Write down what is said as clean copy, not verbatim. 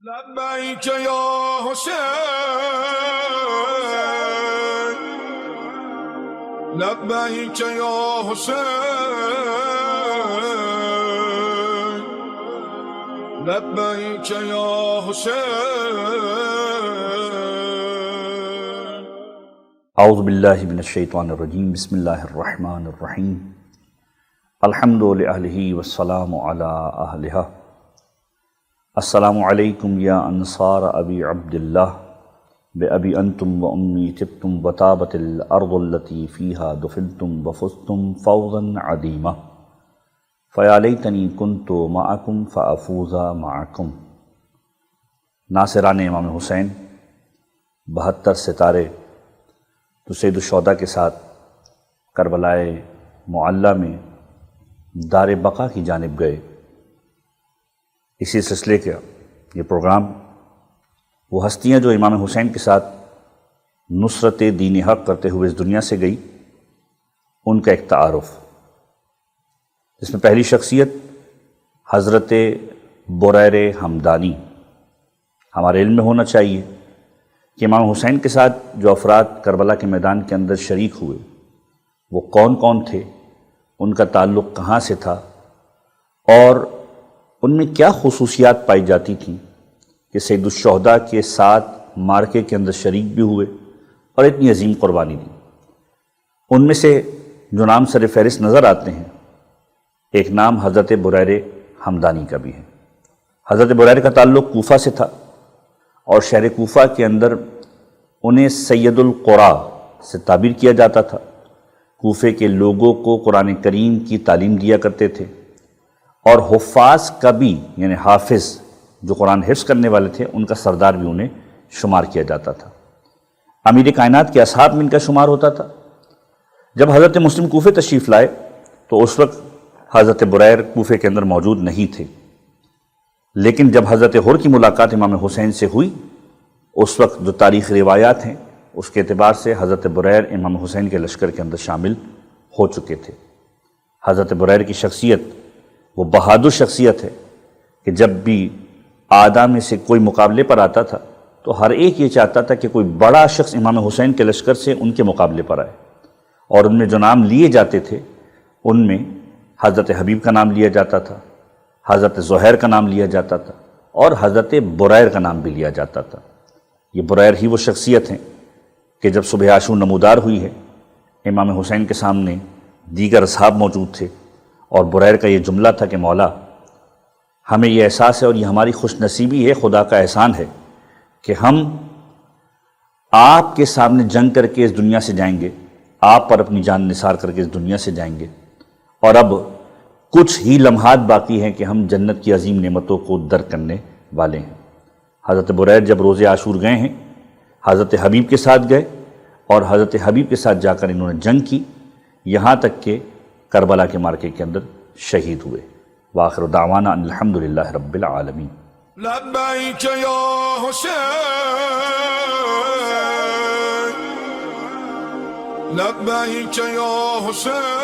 لبیک یا حسین، لبیک یا حسین، لبیک یا حسین۔ اعوذ باللہ من الشیطان الرجیم، بسم اللہ الرحمن الرحیم، الحمد للہ والسلام علی اہلہا۔ السلام علیکم یا انصار ابی عبداللہ، بأبی انتم و امی تبتم وطابت الارض التي فیہا دفنتم وفزتم فوزا عظیما، فیا لیتنی کنت معکم فافوز معکم۔ ناصران امام حسین 72 ستارے تو سید الشہداء کے ساتھ کربلائے معلیٰ میں دار بقا کی جانب گئے۔ اسی سلسلے کا یہ پروگرام وہ ہستیاں جو امام حسین کے ساتھ نصرت دین حق کرتے ہوئے اس دنیا سے گئی، ان کا ایک تعارف، اس میں پہلی شخصیت حضرت بریر حمدانی۔ ہمارے علم میں ہونا چاہیے کہ امام حسین کے ساتھ جو افراد کربلا کے میدان کے اندر شریک ہوئے وہ کون کون تھے، ان کا تعلق کہاں سے تھا، اور ان میں کیا خصوصیات پائی جاتی تھیں کہ سید الشہداء کے ساتھ مارکے کے اندر شریک بھی ہوئے اور اتنی عظیم قربانی دی۔ ان میں سے جو نام سر فہرست نظر آتے ہیں، ایک نام حضرت بریر حمدانی کا بھی ہے۔ حضرت بریر کا تعلق کوفہ سے تھا، اور شہر کوفہ کے اندر انہیں سید القرا سے تعبیر کیا جاتا تھا۔ کوفے کے لوگوں کو قرآن کریم کی تعلیم دیا کرتے تھے، اور حفاظ کا بھی، یعنی حافظ جو قرآن حفظ کرنے والے تھے، ان کا سردار بھی انہیں شمار کیا جاتا تھا۔ امیر کائنات کے اصحاب میں ان کا شمار ہوتا تھا۔ جب حضرت مسلم کوفے تشریف لائے تو اس وقت حضرت بریر کوفے کے اندر موجود نہیں تھے، لیکن جب حضرت حر کی ملاقات امام حسین سے ہوئی، اس وقت جو تاریخ روایات ہیں اس کے اعتبار سے حضرت بریر امام حسین کے لشکر کے اندر شامل ہو چکے تھے۔ حضرت بریر کی شخصیت وہ بہادر شخصیت ہے کہ جب بھی آدم میں سے کوئی مقابلے پر آتا تھا تو ہر ایک یہ چاہتا تھا کہ کوئی بڑا شخص امام حسین کے لشکر سے ان کے مقابلے پر آئے، اور ان میں جو نام لیے جاتے تھے ان میں حضرت حبیب کا نام لیا جاتا تھا، حضرت زہیر کا نام لیا جاتا تھا، اور حضرت بریر کا نام بھی لیا جاتا تھا۔ یہ بریر ہی وہ شخصیت ہیں کہ جب صبح عاشور نمودار ہوئی ہے، امام حسین کے سامنے دیگر اصحاب موجود تھے، اور بریر کا یہ جملہ تھا کہ مولا، ہمیں یہ احساس ہے اور یہ ہماری خوش نصیبی ہے، خدا کا احسان ہے کہ ہم آپ کے سامنے جنگ کر کے اس دنیا سے جائیں گے، آپ پر اپنی جان نثار کر کے اس دنیا سے جائیں گے، اور اب کچھ ہی لمحات باقی ہیں کہ ہم جنت کی عظیم نعمتوں کو درک کرنے والے ہیں۔ حضرت بریر جب روز عاشور گئے ہیں، حضرت حبیب کے ساتھ گئے، اور حضرت حبیب کے ساتھ جا کر انہوں نے جنگ کی، یہاں تک کہ کربلا کے مارکے کے اندر شہید ہوئے۔ وآخر دعوانا ان الحمدللہ رب العالمین۔ لبیک یا حسین، لبیک یا حسین۔